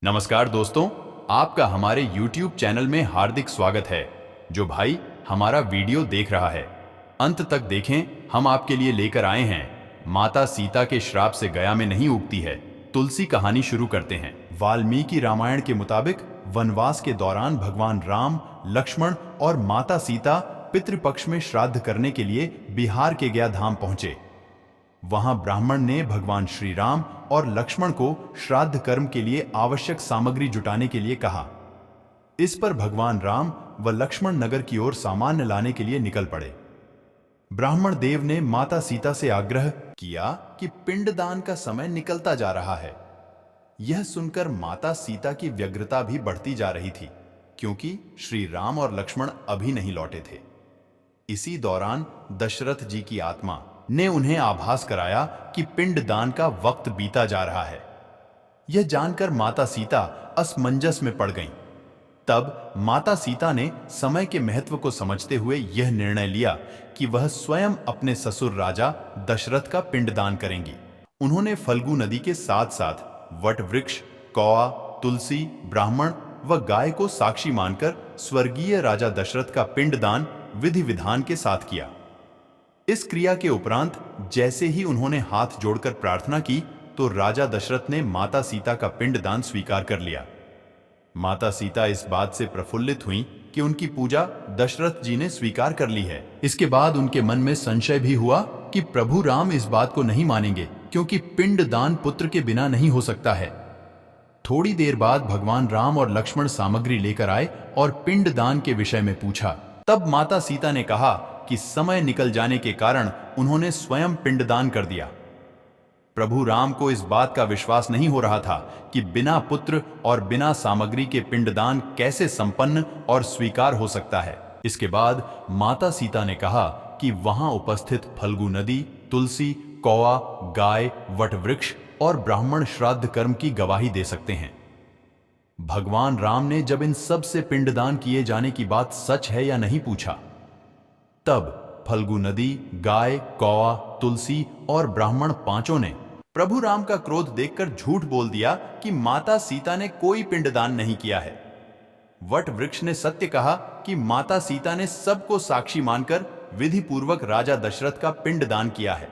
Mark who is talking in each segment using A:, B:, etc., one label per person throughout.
A: नमस्कार दोस्तों, आपका हमारे YouTube चैनल में हार्दिक स्वागत है। जो भाई हमारा वीडियो देख रहा है, अंत तक देखें। हम आपके लिए लेकर आए हैं माता सीता के श्राप से गया में नहीं उगती है तुलसी कहानी शुरू करते हैं। वाल्मीकि रामायण के मुताबिक वनवास के दौरान भगवान राम, लक्ष्मण और माता सीता पितृपक्ष में श्राद्ध करने के लिए बिहार के गया धाम पहुंचे। वहां ब्राह्मण ने भगवान श्री राम और लक्ष्मण को श्राद्ध कर्म के लिए आवश्यक सामग्री जुटाने के लिए कहा। इस पर भगवान राम व लक्ष्मण नगर की ओर सामान लाने के लिए निकल पड़े। ब्राह्मण देव ने माता सीता से आग्रह किया कि पिंडदान का समय निकलता जा रहा है। यह सुनकर माता सीता की व्यग्रता भी बढ़ती जा रही थी, क्योंकि श्री राम और लक्ष्मण अभी नहीं लौटे थे। इसी दौरान दशरथ जी की आत्मा ने उन्हें आभास कराया कि पिंडदान का वक्त बीता जा रहा है। यह जानकर माता सीता असमंजस में पड़ गईं। तब माता सीता ने समय के महत्व को समझते हुए यह निर्णय लिया कि वह स्वयं अपने ससुर राजा दशरथ का पिंडदान करेंगी। उन्होंने फल्गु नदी के साथ साथ वट वृक्ष, कौआ, तुलसी, ब्राह्मण व गाय को साक्षी मानकर स्वर्गीय राजा दशरथ का पिंडदान विधि विधान के साथ किया। इस क्रिया के उपरांत जैसे ही उन्होंने हाथ जोड़कर प्रार्थना की तो राजा दशरथ ने माता सीता का पिंडदान स्वीकार कर लिया। माता सीता इस बात से प्रफुल्लित हुईं कि उनकी पूजा दशरथ जी ने स्वीकार कर ली है। इसके बाद उनके मन में संशय भी हुआ कि प्रभु राम इस बात को नहीं मानेंगे, क्योंकि पिंडदान पुत्र के बिना नहीं हो सकता है। थोड़ी देर बाद भगवान राम और लक्ष्मण सामग्री लेकर आए और पिंडदान के विषय में पूछा। तब माता सीता ने कहा कि समय निकल जाने के कारण उन्होंने स्वयं पिंडदान कर दिया। प्रभु राम को इस बात का विश्वास नहीं हो रहा था कि बिना पुत्र और बिना सामग्री के पिंडदान कैसे संपन्न और स्वीकार हो सकता है। इसके बाद माता सीता ने कहा कि वहां उपस्थित फल्गु नदी, तुलसी, कौआ, गाय, वटवृक्ष और ब्राह्मण श्राद्ध कर्म की गवाही दे सकते हैं। भगवान राम ने जब इन सब से पिंडदान किए जाने की बात सच है या नहीं पूछा, तब फल्गु नदी, गाय, कौआ, तुलसी और ब्राह्मण पांचों ने प्रभु राम का क्रोध देखकर झूठ बोल दिया कि माता सीता ने कोई पिंडदान नहीं किया है। वट वृक्ष ने सत्य कहा कि माता सीता ने सबको साक्षी मानकर विधि पूर्वक राजा दशरथ का पिंडदान किया है।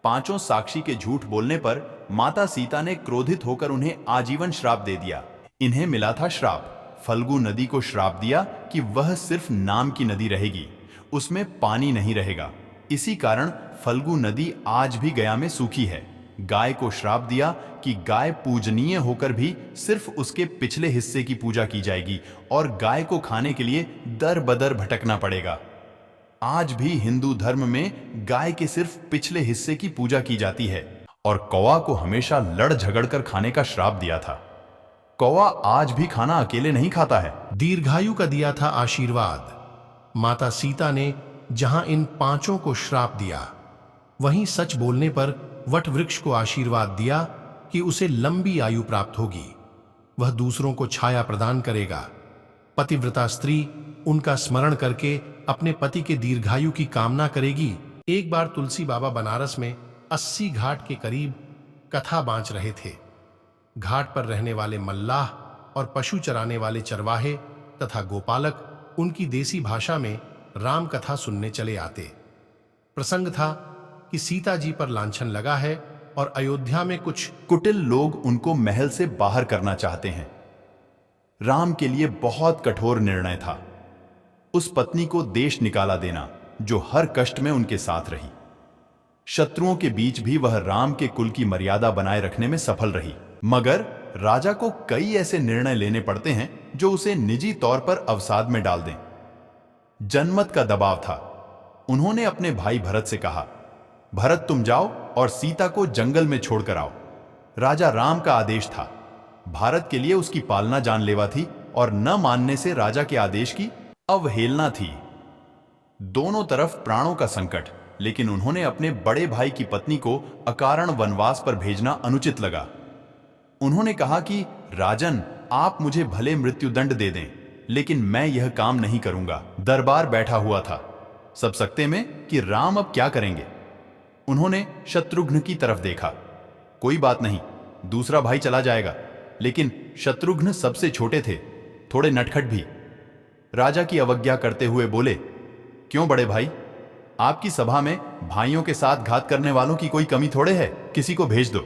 A: पांचों साक्षी के झूठ बोलने पर माता सीता ने क्रोधित होकर उन्हें आजीवन श्राप दे दिया। इन्हें मिला था श्राप। फल्गु नदी को श्राप दिया कि वह सिर्फ नाम की नदी रहेगी, उसमें पानी नहीं रहेगा। इसी कारण फल्गु नदी आज भी गया में सूखी है। गाय को श्राप दिया कि गाय पूजनीय होकर भी सिर्फ उसके पिछले हिस्से की पूजा की जाएगी और गाय को खाने के लिए दर बदर भटकना पड़ेगा। आज भी हिंदू धर्म में गाय के सिर्फ पिछले हिस्से की पूजा की जाती है। और कौआ को हमेशा लड़ झगड़ कर खाने का श्राप दिया था। कौआ आज भी खाना अकेले नहीं खाता है।
B: दीर्घायु का दिया था आशीर्वाद। माता सीता ने जहां इन पांचों को श्राप दिया, वहीं सच बोलने पर वट वृक्ष को आशीर्वाद दिया कि उसे लंबी आयु प्राप्त होगी, वह दूसरों को छाया प्रदान करेगा। पतिव्रता स्त्री उनका स्मरण करके अपने पति के दीर्घायु की कामना करेगी। एक बार तुलसी बाबा बनारस में 80 घाट के करीब कथा बांच रहे थे। घाट पर रहने वाले मल्लाह और पशु चराने वाले चरवाहे तथा गोपालक उनकी देसी भाषा में राम कथा सुनने चले आते। प्रसंग था कि सीता जी पर लांछन लगा है और अयोध्या में कुछ
A: कुटिल लोग उनको महल से बाहर करना चाहते हैं। राम के लिए बहुत कठोर निर्णय था उस पत्नी को देश निकाला देना जो हर कष्ट में उनके साथ रही। शत्रुओं के बीच भी वह राम के कुल की मर्यादा बनाए रखने में सफल रही। मगर राजा को कई ऐसे निर्णय लेने पड़ते हैं जो उसे निजी तौर पर अवसाद में डाल दें। जनमत का दबाव था। उन्होंने अपने भाई भरत से कहा, भरत तुम जाओ और सीता को जंगल में छोड़कर आओ। राजा राम का आदेश था। भारत के लिए उसकी पालना जानलेवा थी और न मानने से राजा के आदेश की अवहेलना थी। दोनों तरफ प्राणों का संकट, लेकिन उन्होंने अपने बड़े भाई की पत्नी को अकारण वनवास पर भेजना अनुचित लगा। उन्होंने कहा कि राजन, आप मुझे भले मृत्युदंड दे दें, लेकिन मैं यह काम नहीं करूंगा। दरबार बैठा हुआ था सब सकते में कि राम अब क्या करेंगे। उन्होंने शत्रुघ्न की तरफ देखा। कोई बात नहीं, दूसरा भाई चला जाएगा। लेकिन शत्रुघ्न सबसे छोटे थे, थोड़े नटखट भी। राजा की अवज्ञा करते हुए बोले, क्यों बड़े भाई, आपकी सभा में भाइयों के साथ घात करने वालों की कोई कमी थोड़े है, किसी को भेज दो।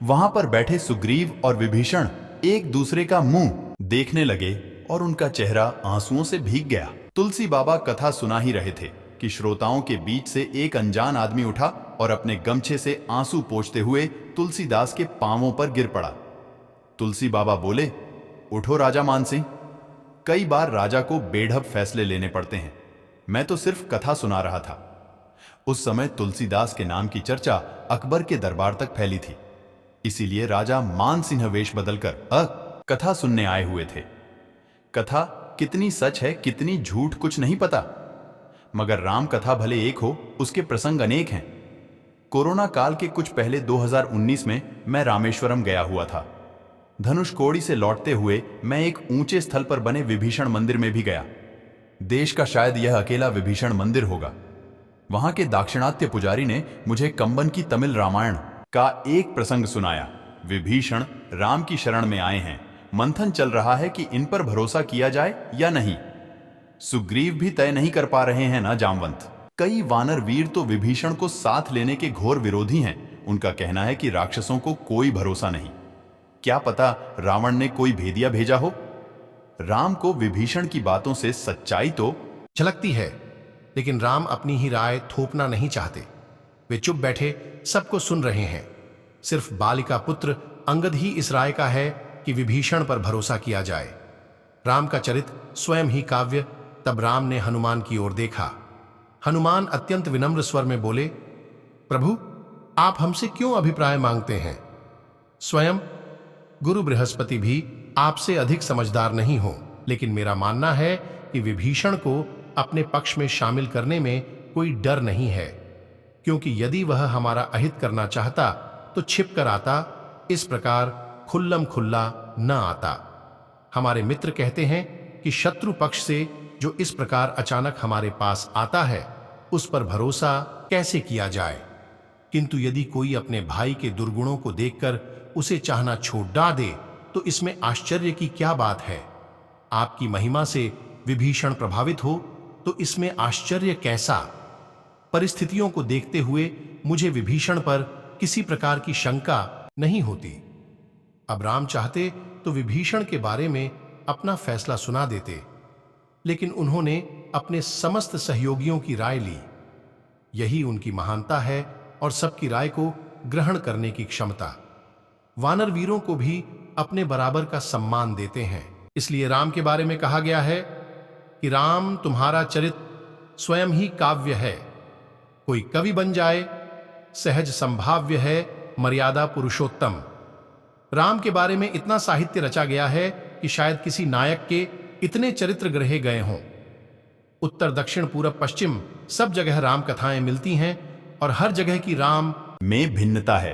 A: वहां पर बैठे सुग्रीव और विभीषण एक दूसरे का मुंह देखने लगे और उनका चेहरा आंसुओं से भीग गया। तुलसी बाबा कथा सुना ही रहे थे कि श्रोताओं के बीच से एक अनजान आदमी उठा और अपने गमछे से आंसू पोंछते हुए तुलसीदास के पांवों पर गिर पड़ा। तुलसी बाबा बोले, उठो राजा मानसिंह, कई बार राजा को बेढब फैसले लेने पड़ते हैं, मैं तो सिर्फ कथा सुना रहा था। उस समय तुलसीदास के नाम की चर्चा अकबर के दरबार तक फैली थी, इसीलिए राजा मानसिंह वेश बदलकर कथा सुनने आए हुए थे। कथा कितनी सच है कितनी झूठ कुछ नहीं पता, मगर राम कथा भले एक हो, उसके प्रसंग अनेक हैं। कोरोना काल के कुछ पहले 2019 में मैं रामेश्वरम गया हुआ था। धनुषकोडी से लौटते हुए मैं एक ऊंचे स्थल पर बने विभीषण मंदिर में भी गया। देश का शायद यह अकेला विभीषण मंदिर होगा। वहां के दाक्षिणात्य पुजारी ने मुझे कंबन की तमिल रामायण का एक प्रसंग सुनाया। विभीषण राम की शरण में आए हैं, मंथन चल रहा है कि इन पर भरोसा किया जाए या नहीं। सुग्रीव भी तय नहीं कर पा रहे हैं ना जामवंत। कई वानर वीर तो विभीषण को साथ लेने के घोर विरोधी हैं। उनका कहना है कि राक्षसों को कोई भरोसा नहीं। क्या पता रावण ने कोई भेदिया भेजा हो। राम को विभीषण की बातों से सच्चाई तो
B: झलकती है, लेकिन राम अपनी ही राय थोपना नहीं चाहते। वे चुप बैठे सबको सुन रहे हैं। सिर्फ बालिका पुत्र अंगद ही इस राय का है कि विभीषण पर भरोसा किया जाए। राम का चरित्र स्वयं ही काव्य। तब राम ने हनुमान की ओर देखा। हनुमान अत्यंत विनम्र स्वर में बोले, प्रभु, आप हमसे क्यों अभिप्राय मांगते हैं? स्वयं गुरु बृहस्पति भी आपसे अधिक समझदार नहीं हो, लेकिन मेरा मानना है कि विभीषण को अपने पक्ष में शामिल करने में कोई डर नहीं है, क्योंकि यदि वह हमारा अहित करना चाहता तो छिप कर आता, इस प्रकार खुल्लम खुल्ला न आता। हमारे मित्र कहते हैं कि शत्रु पक्ष से जो इस प्रकार अचानक हमारे पास आता है, उस पर भरोसा कैसे किया जाए। किंतु यदि कोई अपने भाई के दुर्गुणों को देखकर उसे चाहना छोड़ दे, तो इसमें आश्चर्य की क्या बात है। आपकी महिमा से विभीषण प्रभावित हो तो इसमें आश्चर्य कैसा। परिस्थितियों को देखते हुए मुझे विभीषण पर किसी प्रकार की शंका नहीं होती। अब राम चाहते तो विभीषण के बारे में अपना फैसला सुना देते, लेकिन उन्होंने अपने समस्त सहयोगियों की राय ली। यही उनकी महानता है और सबकी राय को ग्रहण करने की क्षमता। वानर वीरों को भी अपने बराबर का सम्मान देते हैं। इसलिए राम के बारे में कहा गया है कि राम तुम्हारा चरित्र स्वयं ही काव्य है। कोई कवि बन जाए, सहज संभाव्य है मर्यादा पुरुषोत्तम। राम के बारे में इतना साहित्य रचा गया है कि शायद किसी नायक के इतने चरित्र ग्रहे गए हों। उत्तर दक्षिण पूरब पश्चिम सब जगह राम कथाएं मिलती हैं और हर जगह की राम
A: में भिन्नता है।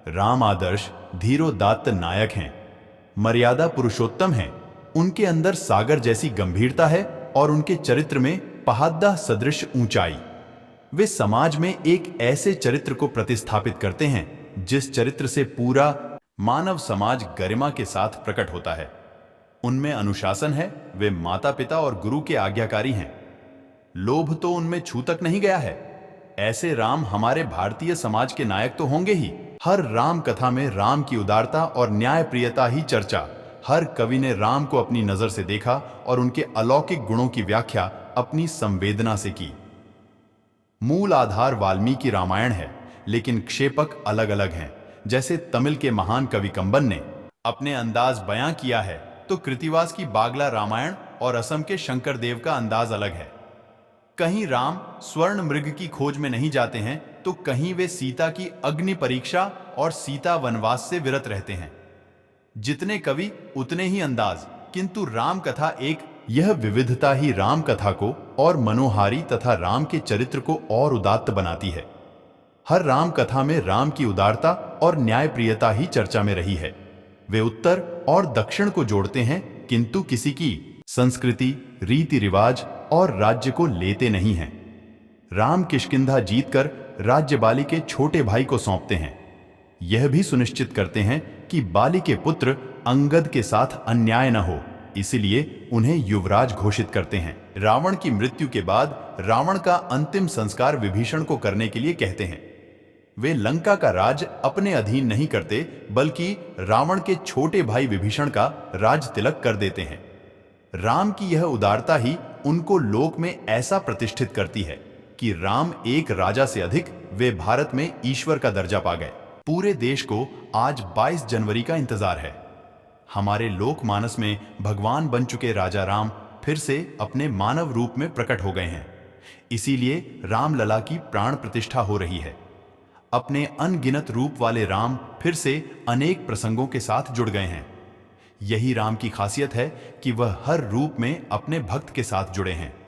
A: राम आदर्श धीरोदात्त नायक हैं, मर्यादा पुरुषोत्तम हैं। उनके अंदर सागर जैसी गंभीरता है और उनके चरित्र में पहाड़ा सदृश ऊंचाई। वे समाज में एक ऐसे चरित्र को प्रतिस्थापित करते हैं जिस चरित्र से पूरा मानव समाज गरिमा के साथ प्रकट होता है। उनमें अनुशासन है, वे माता पिता और गुरु के आज्ञाकारी हैं। लोभ तो उनमें छू तक नहीं गया है। ऐसे राम हमारे भारतीय समाज के नायक तो होंगे ही। हर राम कथा में राम की उदारता और न्यायप्रियता ही चर्चा। हर कवि ने राम को अपनी नजर से देखा और उनके अलौकिक गुणों की व्याख्या अपनी संवेदना से की। मूल आधार वाल्मीकि रामायण है, लेकिन क्षेपक अलग अलग हैं। जैसे तमिल के महान कवि कंबन ने अपने अंदाज बयां किया है, तो कृतिवास की बागला रामायण और असम के शंकर देव का अंदाज अलग है। कहीं राम स्वर्ण मृग की खोज में नहीं जाते हैं, तो कहीं वे सीता की अग्नि परीक्षा और सीता वनवास से विरत रहते हैं। जितने कवि उतने ही अंदाज, किंतु राम कथा एक। यह विविधता ही राम कथा को और मनोहारी तथा राम के चरित्र को और उदात्त बनाती है। हर राम कथा में राम की उदारता और न्यायप्रियता ही चर्चा में रही है। वे उत्तर और दक्षिण को जोड़ते हैं, किंतु किसी की संस्कृति, रीति रिवाज और राज्य को लेते नहीं हैं। राम किष्किंधा जीतकर राज्य बाली के छोटे भाई को सौंपते हैं। यह भी सुनिश्चित करते हैं कि बाली के पुत्र अंगद के साथ अन्याय न हो, इसलिए उन्हें युवराज घोषित करते हैं। रावण की मृत्यु के बाद रावण का अंतिम संस्कार विभीषण को करने के लिए कहते हैं। वे लंका का राज अपने अधीन नहीं करते, बल्कि रावण के छोटे भाई विभीषण का राज तिलक कर देते हैं। राम की यह उदारता ही उनको लोक में ऐसा प्रतिष्ठित करती है कि राम एक राजा से अधिक वे भारत में ईश्वर का दर्जा पा गए। पूरे देश को आज 22 जनवरी का इंतजार है। हमारे लोकमानस में भगवान बन चुके राजा राम फिर से अपने मानव रूप में प्रकट हो गए हैं। इसीलिए रामलला की प्राण प्रतिष्ठा हो रही है। अपने अनगिनत रूप वाले राम फिर से अनेक प्रसंगों के साथ जुड़ गए हैं। यही राम की खासियत है कि वह हर रूप में अपने भक्त के साथ जुड़े हैं।